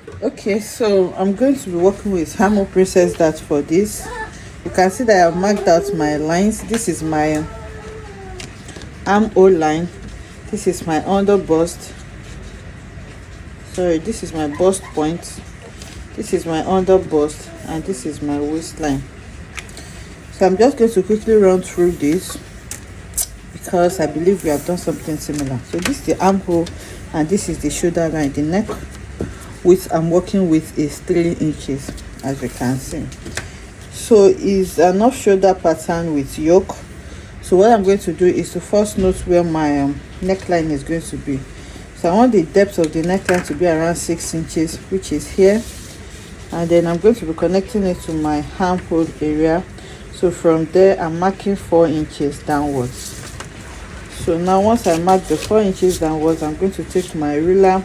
Okay, so I'm going to be working with Hamo Princess Dart for this. You can see that I've marked out my lines. This is my armhole line. This is my under bust. Sorry, this is my bust point. This is my under bust, and this is my waistline. So I'm just going to quickly run through this because I believe we have done something similar. So this is the armhole, and this is the shoulder line. The neck width I'm working with is 3 inches, as you can see. So it's an off shoulder pattern with yoke. So what I'm going to do is to first note where my neckline is going to be. So I want the depth of the neckline to be around 6 inches, which is here, and then I'm going to be connecting it to my armhole area. So from there I'm marking 4 inches downwards. So now once I mark the 4 inches downwards, I'm going to take my ruler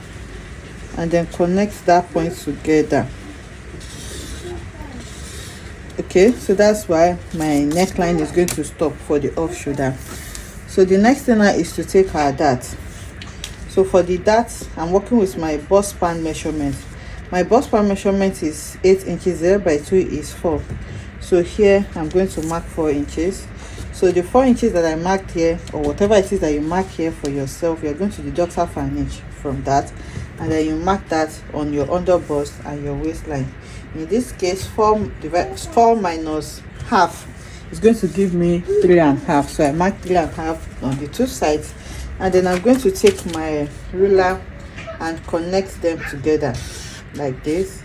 and then connect that point together. Okay, so that's why my neckline is going to stop for the off shoulder. So the next thing now is to take our dart. So for the dart, I'm working with my bust span measurement. My bust span measurement is 8 inches, 0 by 2 is 4. So here I'm going to mark 4 inches. So the 4 inches that I marked here, or whatever it is that you mark here for yourself, you're going to deduct half an inch from that, and then you mark that on your under bust and your waistline. In this case, 4 minus half is going to give me 3.5. So I mark 3.5 on the two sides, and then I'm going to take my ruler and connect them together like this,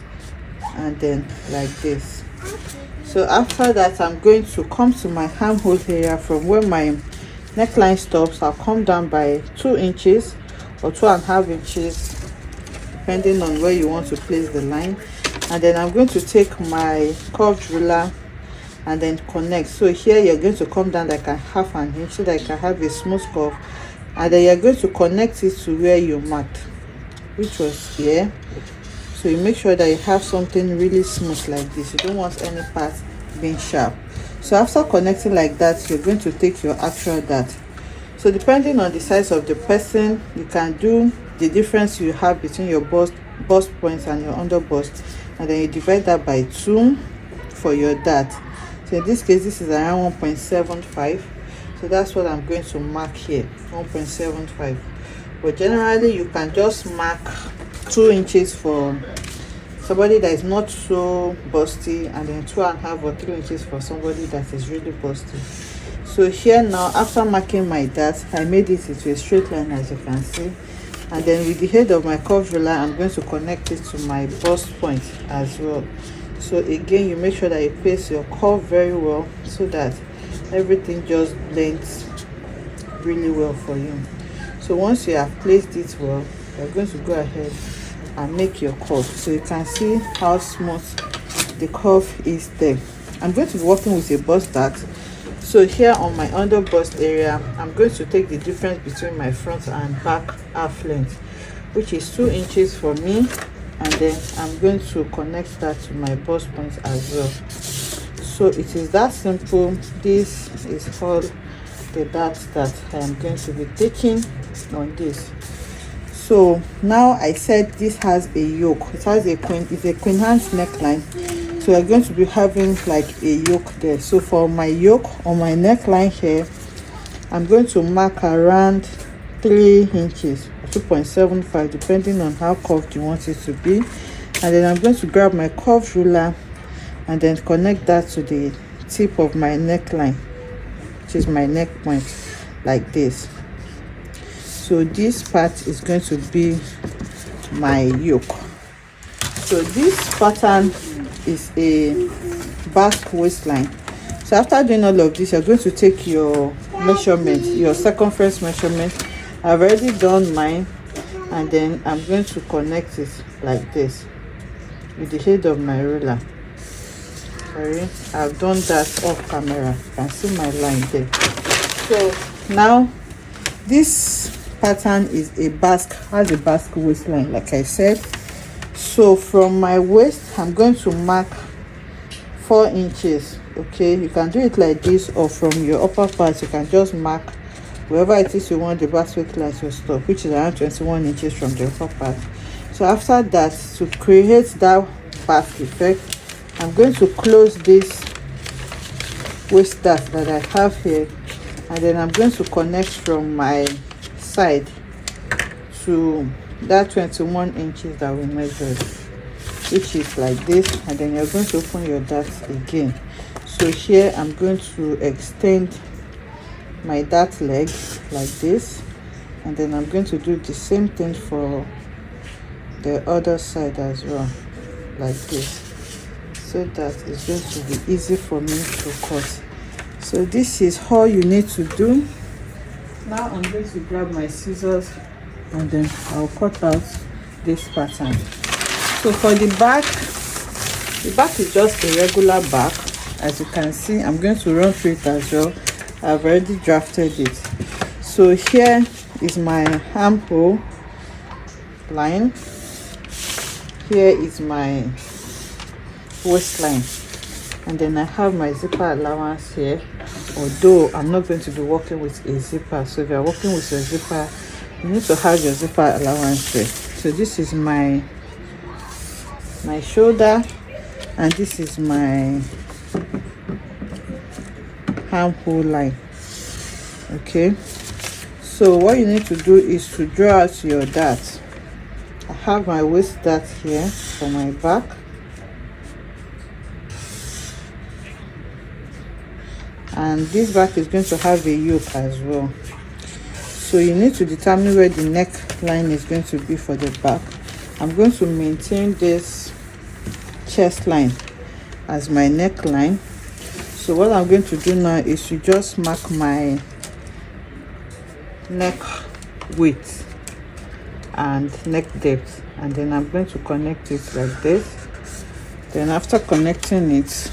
and then like this. So after that, I'm going to come to my armhole area. From where my neckline stops, I'll come down by 2 inches or 2.5 inches, depending on where you want to place the line. And then I'm going to take my curved ruler and then connect. So here you're going to come down like a half an inch so that you can have a smooth curve, and then you're going to connect it to where you marked, which was here. So you make sure that you have something really smooth like this. You don't want any part being sharp. So after connecting like that, you're going to take your actual dart. So depending on the size of the person, you can do the difference you have between your bust points and your under bust, and then you divide that by 2 for your dart. So in this case, this is around 1.75. So that's what I'm going to mark here, 1.75. But generally you can just mark 2 inches for somebody that is not so busty, and then 2.5 or 3 inches for somebody that is really busty. So here now, after marking my dart, I made it into a straight line, as you can see, and then with the head of my curved ruler, I'm going to connect it to my bust point as well. So again, you make sure that you place your curve very well so that everything just blends really well for you. So once you have placed it well, you're going to go ahead and make your curve. So you can see how smooth the curve is there. I'm going to be working with a bust dart. So here on my under bust area, I'm going to take the difference between my front and back half length, which is 2 inches for me, and then I'm going to connect that to my bust point as well. So it is that simple. This is all the dart that I am going to be taking on this. So now I said this has a yoke. It has a queen. It's a Queen Anne neckline. So we're going to be having like a yoke there. So for my yoke on my neckline here, I'm going to mark around 3 inches, 2.75, depending on how curved you want it to be. And then I'm going to grab my curved ruler and then connect that to the tip of my neckline, which is my neck point, like this. So this part is going to be my yoke. So this pattern is a back waistline. So after doing all of this, you're going to take your measurement, your circumference measurement. I've already done mine, and then I'm going to connect it like this with the head of my ruler. Sorry, I've done that off camera. You can see my line there. So now this pattern is has a basque waistline, like I said. So from my waist, I'm going to mark 4 inches. Okay, you can do it like this, or from your upper part you can just mark wherever it is you want the basque waistline to stop, which is around 21 inches from the upper part. So after that, to create that back effect, I'm going to close this waist dart that I have here, and then I'm going to connect from my side to that 21 inches that we measured, which is like this. And then you're going to open your dart again. So here I'm going to extend my dart leg like this, and then I'm going to do the same thing for the other side as well, like this, so that it's going to be easy for me to cut. So this is all you need to do. Now I'm going to grab my scissors and then I'll cut out this pattern. So for the back is just a regular back. As you can see, I'm going to run through it as well. I've already drafted it. So here is my armhole line. Here is my waistline, and then I have my zipper allowance here, although I'm not going to be working with a zipper. So if you're working with a zipper, you need to have your zipper allowance there. So this is my shoulder, and this is my armhole line. Okay, so what you need to do is to draw out your dart. I have my waist dart here for my back, and this back is going to have a yoke as well. So you need to determine where the neckline is going to be for the back. I'm going to maintain this chest line as my neckline. So what I'm going to do now is to just mark my neck width and neck depth, and then I'm going to connect it like this. Then after connecting it,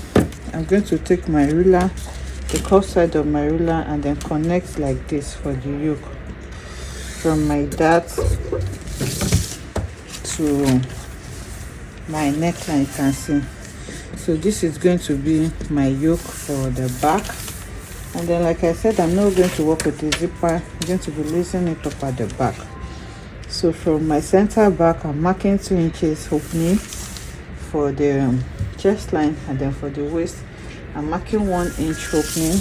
I'm going to take my ruler, the curved side of my ruler, and then connect like this for the yoke from my dart to my neckline. You can see. So this is going to be my yoke for the back. And then, like I said, I'm not going to work with the zipper. I'm going to be lacing it up at the back. So from my center back, I'm marking 2 inches opening for the chest line, and then for the waist, I'm marking 1 inch opening,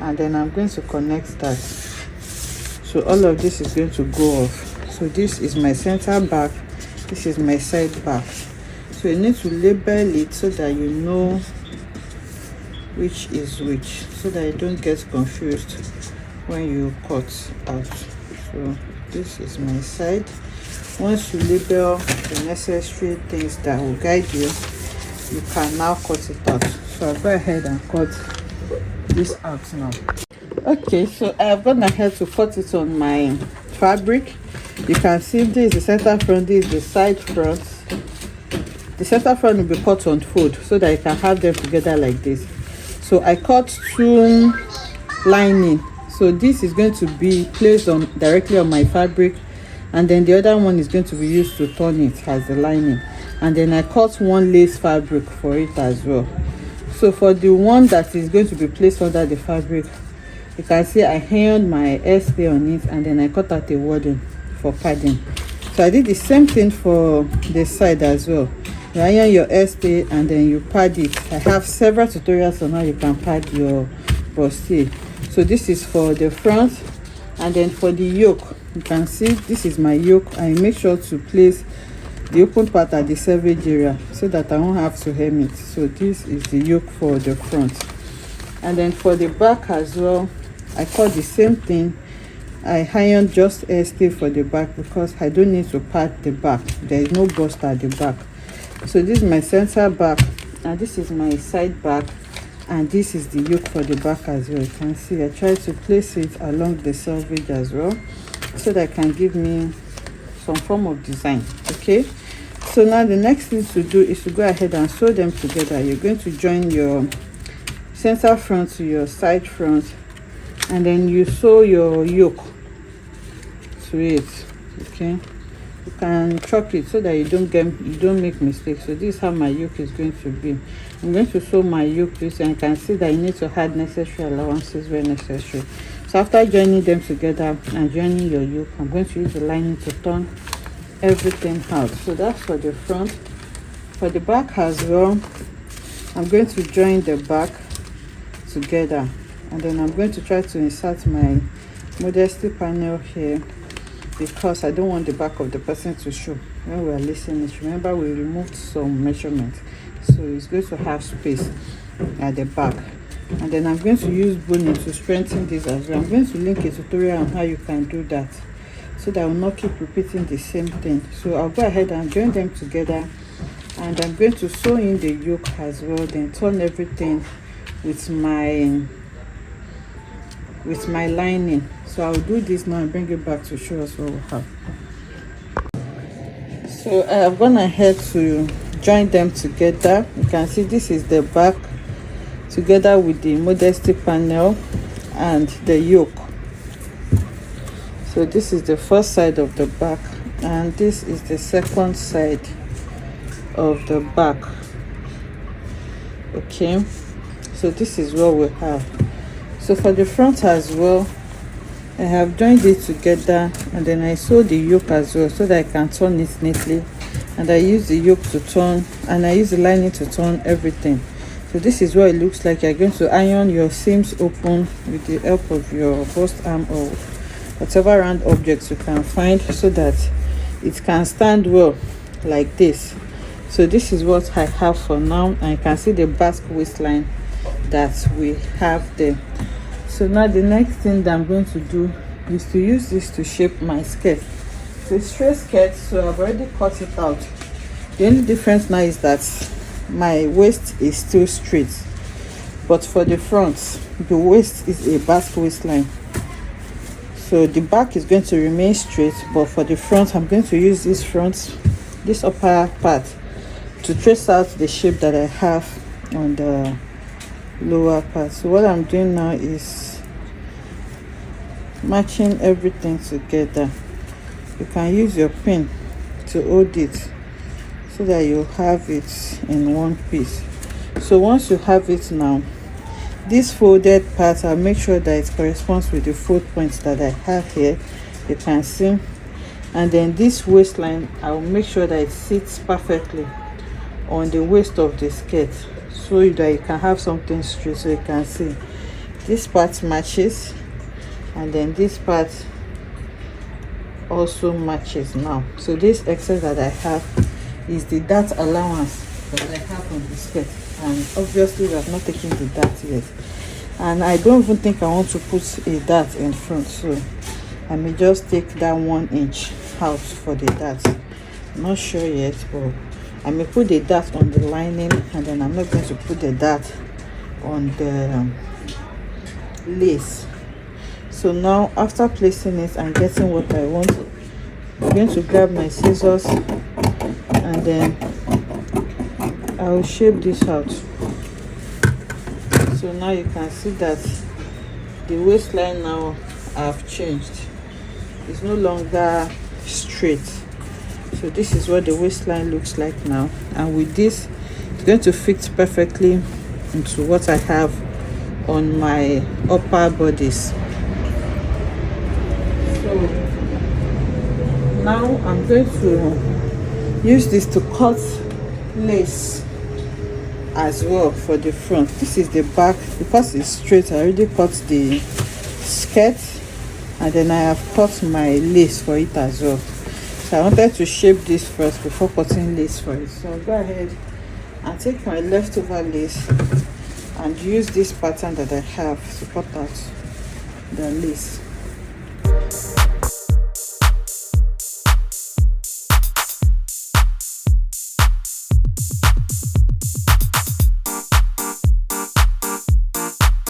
and then I'm going to connect that. So all of this is going to go off. So this is my center back, this is my side back. So you need to label it so that you know which is which, so that you don't get confused when you cut out. So this is my side. Once you label the necessary things that will guide you, you can now cut it out. So I'll go ahead and cut this out now. Okay, so I've gone ahead to cut it on my fabric. You can see this is the center front, this is the side front. The center front will be cut on fold so that you can have them together like this. So I cut 2 lining. So this is going to be placed on directly on my fabric, and then the other one is going to be used to turn it as the lining. And then I cut 1 lace fabric for it as well. So for the one that is going to be placed under the fabric, you can see I hemmed my stay on it, and then I cut out a wording for padding. So I did the same thing for the side as well. You iron your stay and then you pad it. I have several tutorials on how you can pad your bustier. So this is for the front, and then for the yoke, you can see this is my yoke. I make sure to place the open part at the selvage area so that I won't have to hem it. So this is the yoke for the front. And then for the back as well, I cut the same thing. I ironed just stay for the back because I don't need to pad the back. There is no bust at the back. So this is my center back, and this is my side back, and this is the yoke for the back as well. You can see I try to place it along the selvage as well so that it can give me some form of design. Okay, so now the next thing to do is to go ahead and sew them together. You're going to join your center front to your side front, and then you sew your yoke to it. Okay, you can chalk it so that you don't make mistakes. So this is how my yoke is going to be. I'm going to sew my yoke this, and you can see that you need to add necessary allowances where necessary. So after joining them together and joining your yoke, I'm going to use the lining to turn everything out. So that's for the front. For the back as well, I'm going to join the back together, and then I'm going to try to insert my modesty panel here, because I don't want the back of the person to show when we are listening. Remember, we removed some measurements, so it's going to have space at the back. And then I'm going to use boning to strengthen this as well. I'm going to link a tutorial on how you can do that, so that I will not keep repeating the same thing. So I'll go ahead and join them together, and I'm going to sew in the yoke as well, then turn everything with my lining. So I'll do this now and bring it back to show us what we have. So I've gone ahead to join them together. You can see this is the back together with the modesty panel and the yoke. So this is the first side of the back, and this is the second side of the back. Okay, so this is what we have. So for the front as well, I have joined it together, and then I sew the yoke as well so that I can turn it neatly, and I use the yoke to turn, and I use the lining to turn everything. So this is what it looks like. You're going to iron your seams open with the help of your bust arm or whatever round objects you can find, so that it can stand well like this. So this is what I have for now, and you can see the basque waistline that we have there. So now the next thing that I'm going to do is to use this to shape my skirt. So it's straight skirt, so I've already cut it out. The only difference now is that my waist is still straight, but for the front, the waist is a basque waistline. So the back is going to remain straight, but for the front, I'm going to use this upper part to trace out the shape that I have on the lower part. So what I'm doing now is matching everything together. You can use your pin to hold it so that you have it in one piece. So once you have it now, this folded part, I'll make sure that it corresponds with the fold points that I have here. You can see. And then this waistline, I'll make sure that it sits perfectly on the waist of the skirt, so that you can have something straight. So you can see this part matches, and then this part also matches now. So this excess that I have is the dart allowance that I have on the skirt, and obviously we have not taken the dart yet, and I don't even think I want to put a dart in front, so I may just take that 1 inch out for the dart. I'm not sure yet, but I may put the dart on the lining, and then I'm not going to put the dart on the lace. So now, after placing it and getting what I want, I'm going to grab my scissors, and then I'll shape this out. So now you can see that the waistline now have changed. It's no longer straight. So this is what the waistline looks like now, and with this, it's going to fit perfectly into what I have on my upper bodice. So now I'm going to use this to cut lace as well for the front. This is the back. Because it's straight, I already cut the skirt, and then I have cut my lace for it as well. So I wanted to shape this first before cutting lace for it. So I'll go ahead and take my leftover lace and use this pattern that I have to cut out the lace.